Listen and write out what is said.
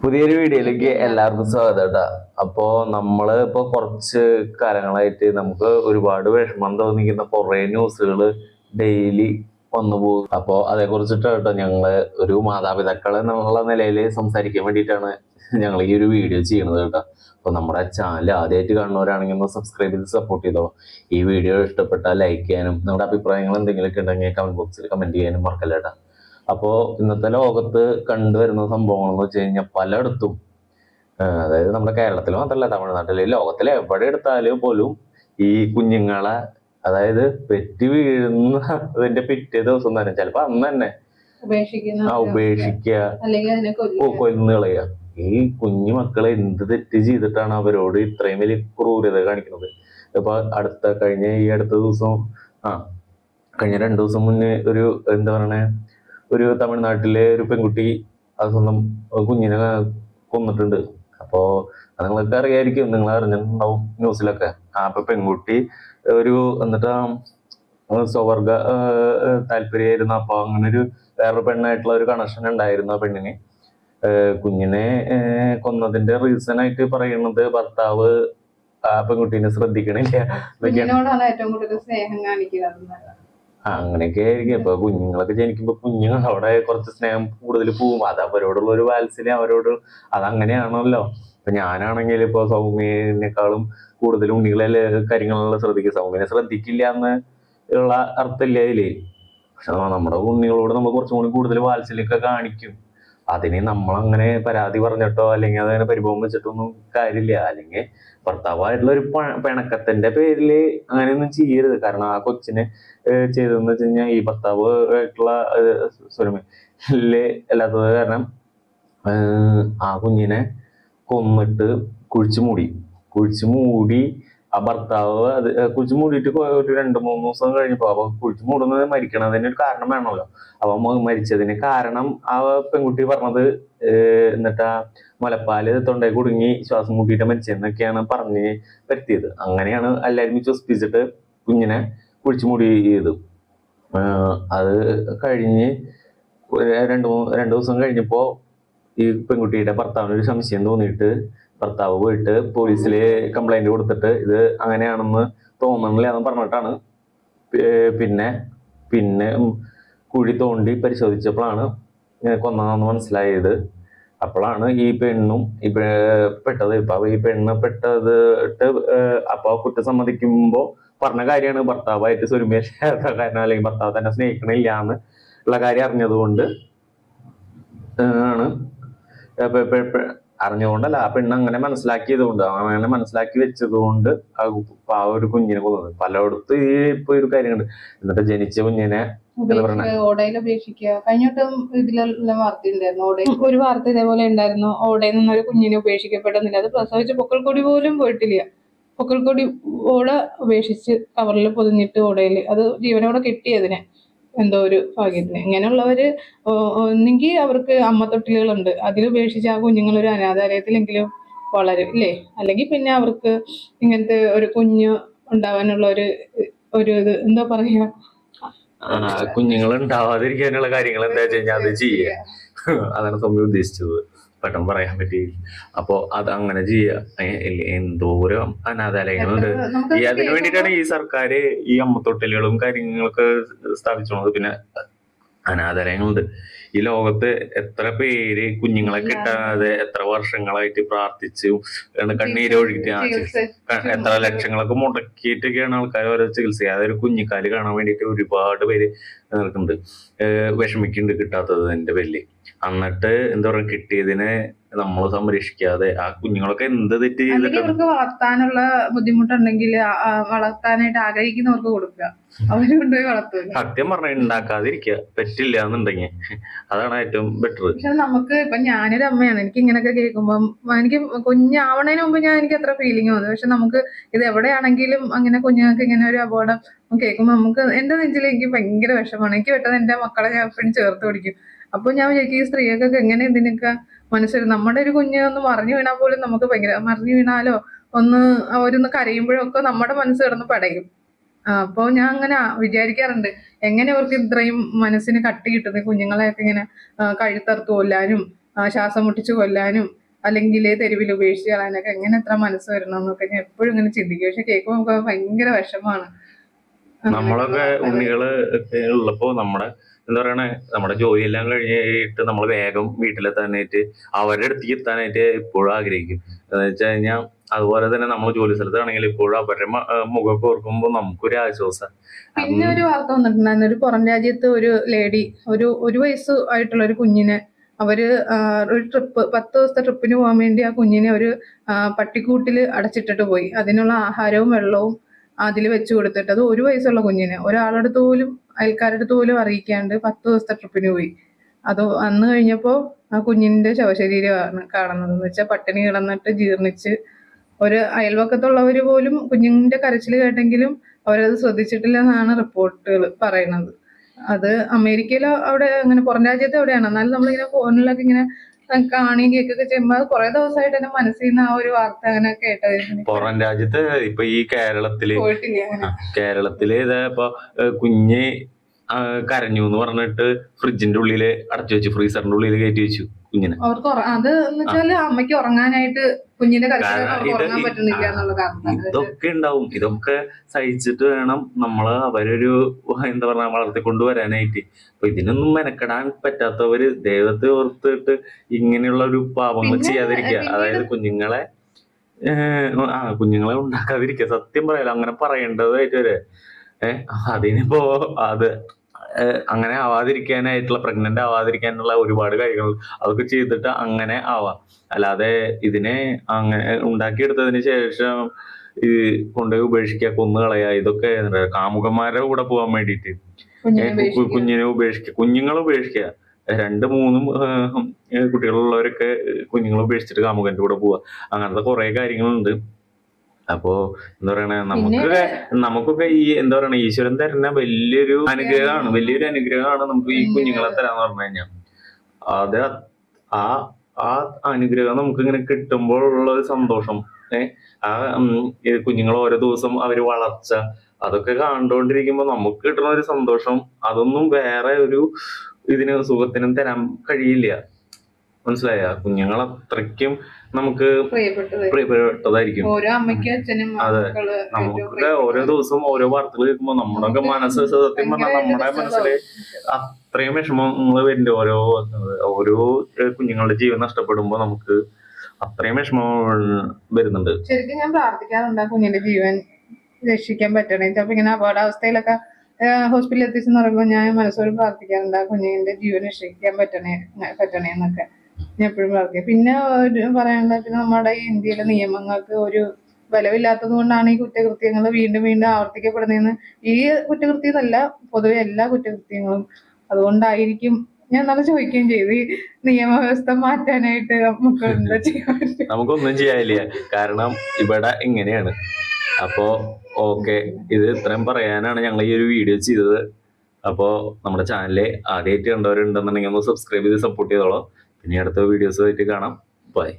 പുതിയൊരു വീഡിയോയിലേക്ക് എല്ലാവർക്കും സ്വാഗതം കേട്ടാ. അപ്പോ നമ്മള് ഇപ്പൊ കുറച്ച് കാലങ്ങളായിട്ട് നമുക്ക് ഒരുപാട് വിഷമം തോന്നിക്കുന്ന കുറെ ന്യൂസുകൾ ഡെയിലി വന്നു പോകും. അപ്പോ അതേ കുറിച്ചിട്ട് കേട്ടോ ഞങ്ങള് ഒരു മാതാപിതാക്കള് എന്നുള്ള നിലയിൽ സംസാരിക്കാൻ വേണ്ടിയിട്ടാണ് ഞങ്ങൾ ഈ ഒരു വീഡിയോ ചെയ്യുന്നത് കേട്ടോ. അപ്പൊ നമ്മുടെ ചാനൽ ആദ്യമായിട്ട് കാണുന്നവരാണെങ്കിൽ ഒന്ന് സബ്സ്ക്രൈബ് ചെയ്ത് സപ്പോർട്ട് ചെയ്തോളൂ. ഈ വീഡിയോ ഇഷ്ടപ്പെട്ടാൽ ലൈക്ക് ചെയ്യാനും നിങ്ങളുടെ അഭിപ്രായങ്ങൾ എന്തെങ്കിലുമൊക്കെ ഉണ്ടെങ്കിൽ കമന്റ് ബോക്സിൽ കമന്റ് ചെയ്യാനും മറക്കല്ല കേട്ടോ. അപ്പോ ഇന്നത്തെ ലോകത്ത് കണ്ടുവരുന്ന സംഭവങ്ങൾ എന്ന് വെച്ച് കഴിഞ്ഞാൽ പലയിടത്തും, അതായത് നമ്മുടെ കേരളത്തിൽ മാത്രമല്ല, തമിഴ്നാട്ടിൽ, ലോകത്തിലെ എവിടെ എടുത്താലും പോലും ഈ കുഞ്ഞുങ്ങളെ, അതായത് പെറ്റി വീഴുന്ന അതിന്റെ പിറ്റേ ദിവസം തന്നെ ചിലപ്പോ അന്ന് തന്നെ ഉപേക്ഷിക്കുക, കൊന്നു കളയുക. ഈ കുഞ്ഞു മക്കളെ എന്ത് തെറ്റ് ചെയ്തിട്ടാണ് അവരോട് ഇത്രയും വലിയ ക്രൂരത കാണിക്കുന്നത്? ഇപ്പൊ ഈ അടുത്ത ദിവസം കഴിഞ്ഞ 2 ദിവസം മുന്നേ ഒരു എന്താ പറയണേ, ഒരു തമിഴ്നാട്ടിലെ ഒരു പെൺകുട്ടി അത് സ്വന്തം കുഞ്ഞിനെ കൊന്നിട്ടുണ്ട്. അപ്പോ അത് നിങ്ങൾക്ക് അറിയായിരിക്കും, നിങ്ങൾ അറിഞ്ഞിട്ടുണ്ടാവും ന്യൂസിലൊക്കെ. അപ്പൊ പെൺകുട്ടി എന്നിട്ട് സ്വവർഗ താല്പര്യമായിരുന്നു. അപ്പൊ അങ്ങനെ വേറൊരു പെണ്ണായിട്ടുള്ള ഒരു കണക്ഷൻ ഉണ്ടായിരുന്നു ആ പെണ്ണിന്. കുഞ്ഞിനെ കൊന്നതിന്റെ റീസൺ ആയിട്ട് പറയുന്നത് ഭർത്താവ് ആ പെൺകുട്ടീനെ ശ്രദ്ധിക്കണില്ല. അങ്ങനെയൊക്കെ ആയിരിക്കും. ഇപ്പൊ കുഞ്ഞുങ്ങളൊക്കെ ജനിക്കുമ്പോ കുഞ്ഞുങ്ങളവിടെ കുറച്ച് സ്നേഹം കൂടുതൽ പോവും. അത് അവരോടുള്ള ഒരു വാത്സല്യം അതങ്ങനെയാണല്ലോ. ഇപ്പൊ ഞാനാണെങ്കിൽ ഇപ്പൊ സൗമ്യനേക്കാളും കൂടുതൽ ഉണ്ണികളെ കാര്യങ്ങളെല്ലാം ശ്രദ്ധിക്കും. സൗമ്യനെ ശ്രദ്ധിക്കില്ല എന്ന് ഉള്ള അർത്ഥമില്ല അതില്. പക്ഷെ നമ്മുടെ ഉണ്ണികളോട് നമ്മൾ കുറച്ചും കൂടി കൂടുതൽ വാത്സല്യമൊക്കെ കാണിക്കും. അതിന് നമ്മളങ്ങനെ പരാതി പറഞ്ഞിട്ടോ അല്ലെങ്കിൽ അതങ്ങനെ പരിഭവം വെച്ചിട്ടൊന്നും കാര്യമില്ല. അല്ലെങ്കിൽ ഭർത്താവായിട്ടുള്ള ഒരു പിണക്കത്തിന്റെ പേരില് അങ്ങനെയൊന്നും ചെയ്യരുത്. കാരണം ആ കൊച്ചിനെ ചെയ്തതെന്ന് വെച്ച് കഴിഞ്ഞാൽ ഈ ഭർത്താവ് ആയിട്ടുള്ള അല്ലാത്തത് കാരണം ആ കുഞ്ഞിനെ കൊന്നിട്ട് കുഴിച്ചു മൂടി. ആ ഭർത്താവ് അത് കുഴിച്ചു മൂടിയിട്ട് ഒരു 2-3 ദിവസം കഴിഞ്ഞപ്പോ, അപ്പൊ കുഴിച്ചു മൂടുന്നത് മരിക്കണതിന് ഒരു കാരണം വേണമല്ലോ. അപ്പൊ മരിച്ചതിന് കാരണം ആ പെൺകുട്ടി പറഞ്ഞത് എന്നിട്ടാ മുലപ്പാല് തൊണ്ടയിൽ കുടുങ്ങി ശ്വാസം മുട്ടിയിട്ട് മരിച്ചെന്നൊക്കെയാണ് പറഞ്ഞ് വരുത്തിയത്. അങ്ങനെയാണ് എല്ലാവരും വിശ്വസിപ്പിച്ചിട്ട് കുഞ്ഞിനെ കുഴിച്ചു മൂടി ചെയ്തു. അത് കഴിഞ്ഞ് 2 ദിവസം കഴിഞ്ഞപ്പോ ഈ പെൺകുട്ടിയുടെ ഭർത്താവിന് ഒരു സംശയം തോന്നിയിട്ട് ഭർത്താവ് പോയിട്ട് പോലീസില് കംപ്ലൈന്റ് കൊടുത്തിട്ട് ഇത് അങ്ങനെയാണെന്ന് തോന്നണില്ല എന്ന് പറഞ്ഞിട്ടാണ് പിന്നെ കുഴി തോണ്ടി പരിശോധിച്ചപ്പോഴാണ് കൊന്നതെന്ന് മനസ്സിലായത്. അപ്പോഴാണ് ഈ പെണ്ണും പെട്ടത്. ഇപ്പൊ ഈ പെണ്ണ് പെട്ടത് അപ്പൊ കുറ്റം സമ്മതിക്കുമ്പോ പറഞ്ഞ കാര്യമാണ് ഭർത്താവായിട്ട് സ്വരുമേശാത്ത കാരണം, അല്ലെങ്കിൽ ഭർത്താവ് തന്നെ സ്നേഹിക്കണില്ല എന്ന് ഉള്ള കാര്യം അറിഞ്ഞതുകൊണ്ട് ആണ്. അറിഞ്ഞുകൊണ്ടല്ല, ആ പെണ്ണ് അങ്ങനെ മനസ്സിലാക്കി വെച്ചതുകൊണ്ട് ആ ഒരു കുഞ്ഞിനെ കൊന്നത്. പലയിടത്തും ഇപ്പൊ ഒരു കാര്യമുണ്ട്. എന്നിട്ട് ജനിച്ച കുഞ്ഞിനെ ഓടയിൽ ഉപേക്ഷിക്കുക. കഴിഞ്ഞിട്ടും ഇതിലെല്ലാം വാർത്ത ഉണ്ടായിരുന്നു. ഒരു വാർത്ത ഇതേപോലെ ഉണ്ടായിരുന്നു. ഓടയിൽ നിന്നൊരു കുഞ്ഞിനെ ഉപേക്ഷിക്കപ്പെടുന്നില്ല. അത് പ്രസവിച്ച് പൊക്കിൾക്കൊടി പോലും പോയിട്ടില്ല. പൊക്കിൾക്കൊടി ഓട ഉപേക്ഷിച്ച് കവറിൽ പൊതിഞ്ഞിട്ട് ഓടയിൽ അത് ജീവനോടെ കിട്ടിയതിനെ എന്തോ ഒരു ഭാഗ്യത്തിന്. ഇങ്ങനെയുള്ളവര് ഒന്നെങ്കിൽ അവർക്ക് അമ്മ തൊട്ടിലുകളുണ്ട്, അതിൽ ഉപേക്ഷിച്ച് ആ കുഞ്ഞുങ്ങൾ ഒരു അനാഥാലയത്തിലെങ്കിലും വളരും ഇല്ലേ. അല്ലെങ്കിൽ പിന്നെ അവർക്ക് ഇങ്ങനത്തെ ഒരു കുഞ്ഞ് ഉണ്ടാവാനുള്ള ഒരു ഇത് എന്താ പറയാ, കുഞ്ഞുങ്ങൾ ഉണ്ടാവാതിരിക്കാനുള്ള കാര്യങ്ങൾ എന്താ വെച്ച് കഴിഞ്ഞാൽ അത് ചെയ്യുക. അതാണ് സൗമ്യ ഉദ്ദേശിച്ചത്. പെട്ടെന്ന് പറയാൻ പറ്റി. അപ്പൊ അത് അങ്ങനെ ചെയ്യുക. എന്തോരം അനാഥാലയങ്ങളുണ്ട്. അതിനു വേണ്ടിയിട്ടാണ് ഈ സർക്കാർ ഈ അമ്മത്തൊട്ടിലുകളും കാര്യങ്ങളൊക്കെ സ്ഥാപിച്ചോളത്. പിന്നെ അനാഥാലയങ്ങളുണ്ട്. ഈ ലോകത്ത് എത്ര പേര് കുഞ്ഞുങ്ങളെ കിട്ടാതെ എത്ര വർഷങ്ങളായിട്ട് പ്രാർത്ഥിച്ചു കണ്ണീര് ഒഴുകിട്ട് എത്ര ലക്ഷങ്ങളൊക്കെ മുടക്കിയിട്ടൊക്കെയാണ് ആൾക്കാർ ഓരോ ചികിത്സ. അതൊരു കുഞ്ഞിക്കാല് കാണാൻ വേണ്ടിയിട്ട് ഒരുപാട് പേര് നിൽക്കുന്നുണ്ട്, വിഷമിക്കുന്നുണ്ട് കിട്ടാത്തത് എന്റെ പേരില്. എന്നിട്ട് എന്താ പറയാ, കിട്ടിയതിനെ നമ്മൾ സംരക്ഷിക്കാതെ ആ കുഞ്ഞുങ്ങളൊക്കെ എന്ത് തെറ്റ് ചെയ്തിട്ട് അവർക്ക് വളർത്താനുള്ള ബുദ്ധിമുട്ടുണ്ടെങ്കിൽ വളർത്താനായിട്ട് ആഗ്രഹിക്കുന്നവർക്ക് കൊടുക്കുക. അവര് കൊണ്ടുപോയി വളർത്തുക. സത്യം പറഞ്ഞാൽ ഉണ്ടാക്കാതിരിക്കുക പറ്റില്ല എന്നുണ്ടെങ്കിൽ അതാണ് ഏറ്റവും ബെറ്റർ. പക്ഷെ നമുക്ക് ഇപ്പൊ ഞാനൊരു അമ്മയാണ്, എനിക്ക് ഇങ്ങനെയൊക്കെ കേൾക്കുമ്പം എനിക്ക് കുഞ്ഞാവണതിന് മുമ്പ് എനിക്ക് അത്ര ഫീലിംഗ് വന്നു. പക്ഷെ നമുക്ക് ഇത് എവിടെയാണെങ്കിലും അങ്ങനെ കുഞ്ഞുങ്ങൾക്ക് ഇങ്ങനെ ഒരു അപകടം കേൾക്കുമ്പോൾ നമുക്ക് എന്റെ നെഞ്ചിൽ എനിക്ക് ഭയങ്കര വിഷമമാണ്. എനിക്ക് പെട്ടെന്ന് എന്റെ മക്കളെ ഞാൻ എപ്പോഴും ചേർത്ത് പിടിക്കും. അപ്പൊ ഞാൻ വിചാരിക്കും ഈ സ്ത്രീകൾക്കൊക്കെ എങ്ങനെ ഇതിനൊക്കെ മനസ്സിലായി. നമ്മുടെ ഒരു കുഞ്ഞ് ഒന്ന് മറിഞ്ഞു വീണാൽ പോലും നമുക്ക് ഭയങ്കര, മറിഞ്ഞു വീണാലോ അവരൊന്ന് കരയുമ്പോഴൊക്കെ നമ്മുടെ മനസ്സ് കിടന്ന് പടയും. അപ്പൊ ഞാൻ അങ്ങനെ വിചാരിക്കാറുണ്ട്, എങ്ങനെ അവർക്ക് ഇത്രയും മനസ്സിന് കട്ടി കിട്ടുന്നത്, കുഞ്ഞുങ്ങളെയൊക്കെ ഇങ്ങനെ കഴുത്തറുത്ത് കൊല്ലാനും ശ്വാസം മുട്ടിച്ച് കൊല്ലാനും അല്ലെങ്കിൽ തെരുവിൽ ഉപേക്ഷിച്ച് കളയാനൊക്കെ എങ്ങനെ എത്ര മനസ്സ് വരണം എന്നൊക്കെ ഞാൻ എപ്പോഴും ഇങ്ങനെ ചിന്തിക്കും. പക്ഷെ കേൾക്കുമ്പോൾ നമുക്ക് ഭയങ്കര വിഷമാണ്. നമ്മളൊക്കെ ഉണ്ണികള് ഒക്കെ ഉള്ളപ്പോ എന്താ പറയണേ, നമ്മുടെ ജോലിയെല്ലാം കഴിഞ്ഞിട്ട് നമ്മൾ വേഗം വീട്ടിലെത്താനായിട്ട് അവരുടെ അടുത്തേക്ക് എത്താനായിട്ട് ഇപ്പോഴും ആഗ്രഹിക്കും. എന്ന് വെച്ച് കഴിഞ്ഞാൽ അതുപോലെ തന്നെ നമ്മൾ ജോലി സ്ഥലത്താണെങ്കിൽ ഇപ്പോഴും അവരുടെ മുഖമൊക്കെ ഓർക്കുമ്പോൾ നമുക്കൊരു ആശ്വാസം. പിന്നെ ഒരു വാർത്ത വന്നിട്ടുണ്ടായിരുന്നു, ഒരു പുറം രാജ്യത്ത് ഒരു ലേഡി ഒരു വയസ്സ് ആയിട്ടുള്ള ഒരു കുഞ്ഞിനെ അവര് ഒരു ട്രിപ്പ് 10 ദിവസത്തെ ട്രിപ്പിന് പോകാൻ വേണ്ടി ആ കുഞ്ഞിനെ ഒരു പട്ടിക്കൂട്ടിൽ അടച്ചിട്ടിട്ട് പോയി. അതിനുള്ള ആഹാരവും വെള്ളവും അതിൽ വെച്ച് കൊടുത്തിട്ട്, അത് 1 വയസ്സുള്ള കുഞ്ഞിനെ ഒരാളടുത്ത് പോലും അയൽക്കാരുടെ അടുത്ത് പോലും അറിയിക്കാണ്ട് 10 ദിവസത്തെ ട്രിപ്പിന് പോയി. അത് അന്ന് കഴിഞ്ഞപ്പോൾ ആ കുഞ്ഞിന്റെ ശവശരീരമാണ് കാണുന്നത്. എന്ന് വെച്ചാൽ പട്ടിണി കിടന്നിട്ട് ജീർണിച്ച്. ഒരു അയൽവക്കത്തുള്ളവർ പോലും കുഞ്ഞിന്റെ കരച്ചിൽ കേട്ടെങ്കിലും അവരത് ശ്രദ്ധിച്ചിട്ടില്ല എന്നാണ് റിപ്പോർട്ടുകൾ പറയുന്നത്. അത് അമേരിക്കയിലോ അവിടെ അങ്ങനെ പുറം രാജ്യത്ത് എവിടെയാണ്, എന്നാലും നമ്മളിങ്ങനെ ഫോണിലൊക്കെ ഇങ്ങനെ കാണുകയും കേൾക്കുകയൊക്കെ ചെയ്യുമ്പോൾ അത് കുറെ ദിവസമായിട്ട് എന്റെ മനസ്സിൽ നിന്ന് ആ ഒരു വാർത്ത അങ്ങനെ കേട്ടായിരുന്നു. പുറം രാജ്യത്ത് ഇപ്പൊ ഈ കേരളത്തില് പോയിട്ടില്ല അങ്ങനെ. ഇതാ ഇപ്പൊ കുഞ്ഞ് കരഞ്ഞു എന്ന് പറഞ്ഞിട്ട് ഫ്രിഡ്ജിന്റെ ഉള്ളില് അടച്ചു വെച്ചു, ഫ്രീസറിന്റെ ഉള്ളിൽ കയറ്റി വെച്ചു കുഞ്ഞിനെ. അവർക്ക് അത് എന്ന് വെച്ചാല് അമ്മയ്ക്ക് ഉറങ്ങാനായിട്ട് കുഞ്ഞിന്റെ കരച്ചിൽ ഉറങ്ങാൻ പറ്റുന്നില്ല എന്നുള്ള കാരണം. ഇതൊക്കെ ഉണ്ടാവും. ഇതൊക്കെ സഹിച്ചിട്ട് വേണം നമ്മള് അവരൊരു എന്താ പറയാ വളർത്തിക്കൊണ്ടുവരാനായിട്ട്. അപ്പൊ ഇതിനൊന്നും മെനക്കെടാൻ പറ്റാത്തവര് ദൈവത്തെ ഓർത്തിട്ട് ഇങ്ങനെയുള്ള ഒരു പാപങ്ങൾ ചെയ്യാതിരിക്കുക. അതായത് കുഞ്ഞുങ്ങളെ ഉണ്ടാക്കാതിരിക്കുക. സത്യം പറയാലോ, അങ്ങനെ പറയേണ്ടതായിട്ട് വരെ അതിനിപ്പോ അത് അങ്ങനെ ആവാതിരിക്കാനായിട്ടുള്ള, പ്രഗ്നന്റ് ആവാതിരിക്കാനുള്ള ഒരുപാട് കാര്യങ്ങൾ അതൊക്കെ ചെയ്തിട്ട് അങ്ങനെ ആവാം. അല്ലാതെ ഇതിനെ അങ്ങനെ ഉണ്ടാക്കിയെടുത്തതിന് ശേഷം ഈ കൊണ്ടുപോയി ഉപേക്ഷിക്കുക, കൊന്നുകളയുക, ഇതൊക്കെ കാമുകന്മാരുടെ കൂടെ പോകാൻ വേണ്ടിയിട്ട് കുഞ്ഞിനെ ഉപേക്ഷിക്കുക, കുഞ്ഞുങ്ങളെ ഉപേക്ഷിക്കുക. 2-3 കുട്ടികളുള്ളവരൊക്കെ കുഞ്ഞുങ്ങളെ ഉപേക്ഷിച്ചിട്ട് കാമുകന്റെ കൂടെ പോവുക. അങ്ങനത്തെ കുറെ കാര്യങ്ങളുണ്ട്. അപ്പോ എന്താ പറയണേ, നമുക്കൊക്കെ ഈ എന്താ പറയണേ, ഈശ്വരൻ തരുന്ന വലിയൊരു അനുഗ്രഹമാണ് നമുക്ക് ഈ കുഞ്ഞുങ്ങളെ തരാന്ന് പറഞ്ഞു കഴിഞ്ഞാൽ. അത് ആ അനുഗ്രഹം നമുക്ക് ഇങ്ങനെ കിട്ടുമ്പോഴുള്ള ഒരു സന്തോഷം, ആ കുഞ്ഞുങ്ങൾ ഓരോ ദിവസം അവര് വളർച്ച, അതൊക്കെ കണ്ടുകൊണ്ടിരിക്കുമ്പോ നമുക്ക് കിട്ടുന്ന ഒരു സന്തോഷം അതൊന്നും വേറെ ഒരു സുഖത്തിനും തരാൻ കഴിയില്ല. മനസ്സിലായ? കുഞ്ഞുങ്ങൾ അത്രയ്ക്കും നമുക്ക് പ്രിയപ്പെട്ടതായിരിക്കും. അതെ, നമുക്ക് ഓരോ ദിവസവും ഓരോ വാർത്തകൾ കേൾക്കുമ്പോ നമ്മുടെ മനസ്സ്, സത്യം പറഞ്ഞാൽ നമ്മുടെ മനസ്സില് അത്രയും വിഷമങ്ങൾ വരുന്നുണ്ട്. ഓരോ കുഞ്ഞുങ്ങളുടെ ജീവൻ നഷ്ടപ്പെടുമ്പോ നമുക്ക് അത്രയും വിഷമങ്ങൾ വരുന്നുണ്ട്. ശരിക്കും ഞാൻ പ്രാർത്ഥിക്കാറുണ്ട് കുഞ്ഞിന്റെ ജീവൻ രക്ഷിക്കാൻ പറ്റണേ. ചിലപ്പോ ഇങ്ങനെ അപകടാവസ്ഥയിലൊക്കെ ഹോസ്പിറ്റലിൽ എത്തിച്ചെന്ന് പറയുമ്പോൾ ഞാൻ മനസ്സോട് പ്രാർത്ഥിക്കാറുണ്ട് കുഞ്ഞിന്റെ ജീവൻ രക്ഷിക്കാൻ പറ്റണേന്നൊക്കെ ഞാൻ എപ്പോഴും പ്രാർത്ഥിക്കാം. പിന്നെ പറയാനുള്ളത്, പിന്നെ നമ്മുടെ ഈ ഇന്ത്യയിലെ നിയമങ്ങൾക്ക് ഒരു ബലമില്ലാത്തത് കൊണ്ടാണ് ഈ കുറ്റകൃത്യങ്ങൾ വീണ്ടും വീണ്ടും ആവർത്തിക്കപ്പെടുന്നതെന്ന്. ഈ കുറ്റകൃത്യം എന്നല്ല, പൊതുവെ എല്ലാ കുറ്റകൃത്യങ്ങളും അതുകൊണ്ടായിരിക്കും. ഞാൻ നല്ല ചോദിക്കുകയും ചെയ്തു, ഈ നിയമവ്യവസ്ഥ മാറ്റാനായിട്ട് നമുക്ക് എന്താ ചെയ്യാൻ? നമുക്കൊന്നും ചെയ്യാനില്ല, കാരണം ഇവിടെ ഇങ്ങനെയാണ്. അപ്പോ ഓക്കെ, ഇത് ഇത്രയും പറയാനാണ് ഞങ്ങൾ ഈ ഒരു വീഡിയോ ചെയ്തത്. അപ്പോൾ നമ്മുടെ ചാനലിൽ ആദ്യമായിട്ട് കണ്ടവരുണ്ടെന്നുണ്ടെങ്കിൽ ഒന്ന് സബ്സ്ക്രൈബ് ചെയ്ത് സപ്പോർട്ട് ചെയ്തോളാം. ഇനി അടുത്ത വീഡിയോസുമായിട്ട് കാണാം. ബൈ.